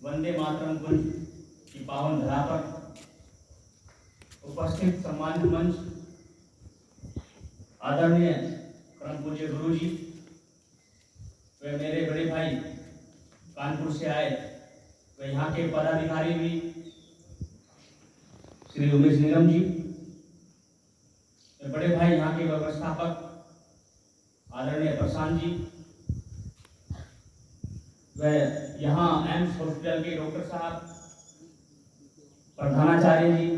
वंदे मातरम कुंज की पावन धरा पर उपस्थित सम्मानित मंच, आदरणीय परम पूज्य गुरु जी व मेरे बड़े भाई कानपुर से आए व यहाँ के पदाधिकारी भी श्री उमेश निगम जी, बड़े भाई यहाँ के व्यवस्थापक आदरणीय प्रशांत जी व यहाँ एम्स हॉस्पिटल के डॉक्टर साहब, प्रधानाचार्य जी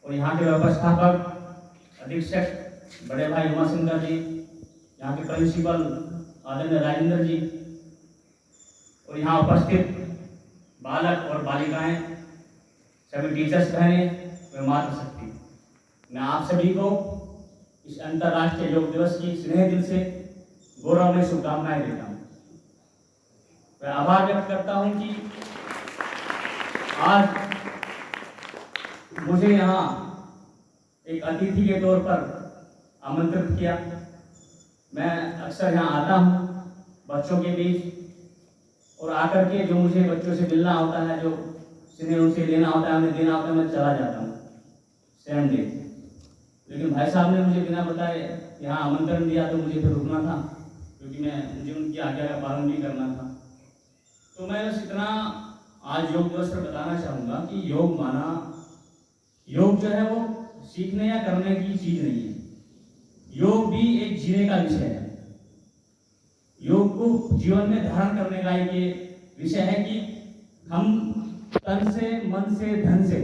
और यहाँ के व्यवस्थापक अधीक्षक बड़े भाई उमाशंकर जी, यहाँ के प्रिंसिपल आदरणीय राजेंद्र जी और यहाँ उपस्थित बालक और बालिकाएं, सभी टीचर्स बहने व मातृशक्ति, मैं आप सभी को इस अंतर्राष्ट्रीय योग दिवस की स्नेह दिल से गौरवमय शुभकामनाएं देता हूँ। मैं आभार व्यक्त करता हूँ कि आज मुझे यहाँ एक अतिथि के तौर पर आमंत्रित किया। मैं अक्सर यहाँ आता हूँ बच्चों के बीच और आकर के जो मुझे बच्चों से मिलना होता है, जो स्नेह उनसे लेना होता है, उन्हें देना होता है, मैं चला जाता हूँ सेम डे। लेकिन भाई साहब ने मुझे बिना बताए यहाँ आमंत्रण दिया तो मुझे फिर रुकना था, क्योंकि मुझे उनकी आज्ञा का पालन भी करना था। तो मैं बस इतना आज योग दिवस पर बताना चाहूँगा कि योग जो है वो सीखने या करने की चीज नहीं है। योग भी एक जीने का विषय है। योग को जीवन में धारण करने का एक विषय है कि हम तन से, मन से, धन से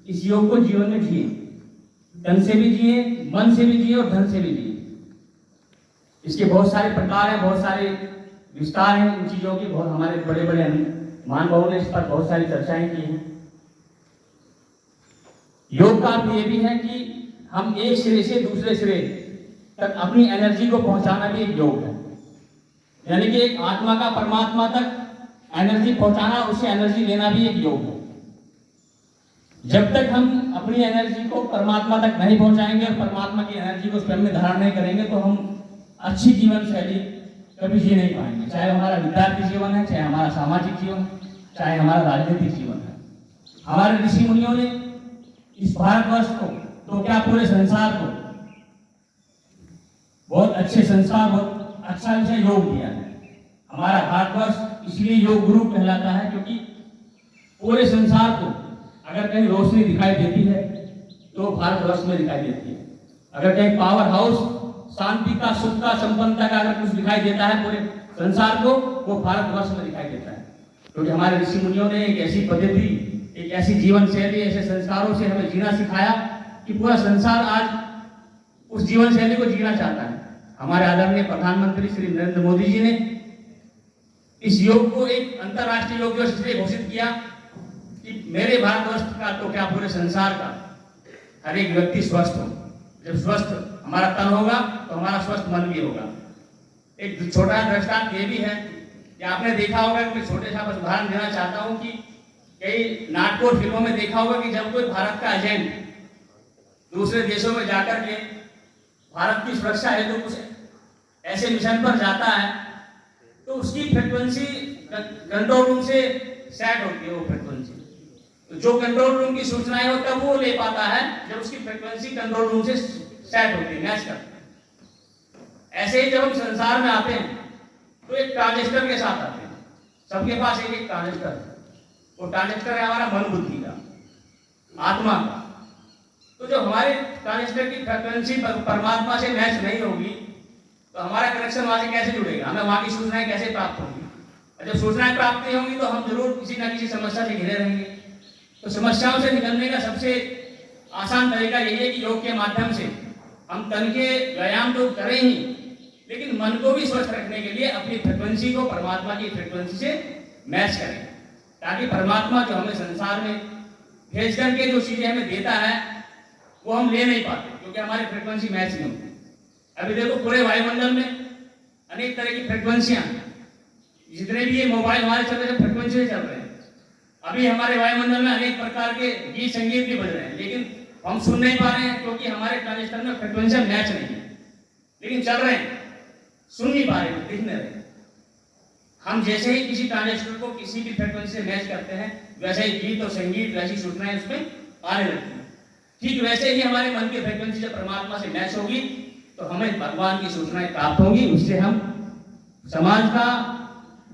इस योग को जीवन में जिए, तन से भी जिए, मन से भी जिए और धन से भी जिए। इसके बहुत सारे प्रकार हैं, बहुत सारे विस्तार हैं इन चीजों की। बहुत हमारे बड़े बड़े महानुभावों ने इस पर बहुत सारी चर्चाएं की हैं। योग का अर्थ ये भी है कि हम एक सिरे से दूसरे सिरे तक अपनी एनर्जी को पहुंचाना भी एक योग है। यानी कि एक आत्मा का परमात्मा तक एनर्जी पहुंचाना, उससे एनर्जी लेना भी एक योग है। जब तक हम अपनी एनर्जी को परमात्मा तक नहीं पहुंचाएंगे और परमात्मा की एनर्जी को स्वयं में धारण नहीं करेंगे तो हम अच्छी जीवन शैली कभी जी नहीं पाएंगे। चाहे हमारा विद्यार्थी जीवन है, चाहे हमारा सामाजिक जीवन, चाहे हमारा राजनीतिक जीवन है। हमारे ऋषि मुनियों ने इस भारतवर्ष को तो क्या पूरे संसार को बहुत अच्छे संस्कार, बहुत अच्छा विषय योग दिया है। हमारा भारतवर्ष इसलिए योग गुरु कहलाता है क्योंकि पूरे संसार को अगर कहीं रोशनी दिखाई देती है तो भारतवर्ष में दिखाई देती है। अगर कहीं पावर हाउस, शांति का, सुख का, संपन्नता का अगर कुछ दिखाई देता है पूरे संसार को, वो भारतवर्ष में दिखाई देता है। क्योंकि हमारे ऋषि मुनियों ने एक ऐसी पद्धति, एक ऐसी जीवन शैली, ऐसे संस्कारों से हमें जीना सिखाया कि पूरा संसार आज उस जीवन शैली को जीना चाहता है। हमारे आदरणीय प्रधानमंत्री श्री नरेंद्र मोदी जी ने इस योग को एक अंतर्राष्ट्रीय योग दिवस इसलिए घोषित किया कि मेरे भारतवर्ष का तो क्या पूरे संसार का हर एक व्यक्ति स्वस्थ हो। जब स्वस्थ हमारा तन होगा तो हमारा स्वस्थ मन भी होगा। एक छोटा दृष्टांत ये भी है कि आपने देखा होगा कि मैं छोटे सा बस उदाहरण देना चाहता हूँ कि कई नाटकों और फिल्मों में देखा होगा कि जब कोई भारत का एजेंट दूसरे देशों में जाकर के भारत की सुरक्षा हेतु तो कुछ ऐसे मिशन पर जाता है तो उसकी फ्रिक्वेंसी कंट्रोल रूम से सेट होती है। वो फ्रिक्वेंसी तो जो कंट्रोल रूम की सूचनाएं हो तब वो ले पाता है जब उसकी फ्रिक्वेंसी कंट्रोल रूम से सेट होती है, मैच करती है। ऐसे ही जब हम संसार में आते हैं तो एक ट्रांजिस्टर के साथ आते हैं। सबके पास एक एक ट्रांजिस्टर है। वो ट्रांजिस्टर है हमारा मन बुद्धि का, आत्मा का। तो जो हमारे ट्रांजिस्टर की फ्रिक्वेंसी परमात्मा से मैच नहीं होगी तो हमारा कनेक्शन वहां से कैसे जुड़ेगा, हमें वहां की सूचनाएं कैसे प्राप्त होंगी। और जब सूचनाएं प्राप्त नहीं होंगी तो हम जरूर किसी ना किसी समस्या से घिरे रहेंगे। तो समस्याओं से निकलने का सबसे आसान तरीका यही है कि योग के माध्यम से हम तन के व्यायाम तो करें ही, लेकिन मन को भी स्वस्थ रखने के लिए अपनी फ्रिक्वेंसी को परमात्मा की फ्रिक्वेंसी से मैच करें, ताकि परमात्मा जो हमें संसार में भेज करके जो चीजें हमें देता है वो हम ले नहीं पाते क्योंकि हमारी फ्रिक्वेंसी मैच नहीं होती। अभी देखो पूरे वायुमंडल में अनेक तरह की फ्रिक्वेंसियां, जितने भी ये मोबाइल हमारे चल रहे हैं फ्रिक्वेंसी से चल रहे हैं। अभी हमारे वायुमंडल में अनेक प्रकार के गीत संगीत भी बज रहे हैं, लेकिन हम सुन नहीं पा रहे हैं क्योंकि हमारे ट्रांजिस्टर में फ्रिक्वेंसी मैच नहीं है। लेकिन चल रहे हैं, सुन नहीं पा रहे, दिख नहीं रहे। हम जैसे ही किसी ट्रांजिस्टर को किसी भी फ्रीक्वेंसी से मैच करते हैं, वैसे ही गीत और संगीत, वैसी सूचनाएं उसमें आने लगती हैं। ठीक वैसे ही हमारे मन की फ्रीक्वेंसी जब परमात्मा से मैच होगी तो हमें भगवान की सूचनाएं प्राप्त होंगी। उससे हम समाज का,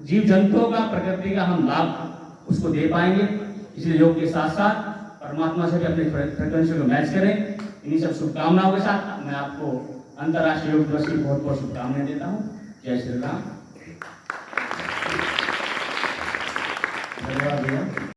जीव जंतुओं का, प्रकृति का हम लाभ उसको दे पाएंगे। इसलिए योग के साथ साथ परमात्मा से भी अपनी फ्रीक्वेंसी को मैच करें। इन्हीं सब शुभकामनाओं के साथ मैं आपको अंतर्राष्ट्रीय योग दिवस की बहुत बहुत शुभकामनाएं देता हूँ। जय श्री राम। धन्यवाद भैया।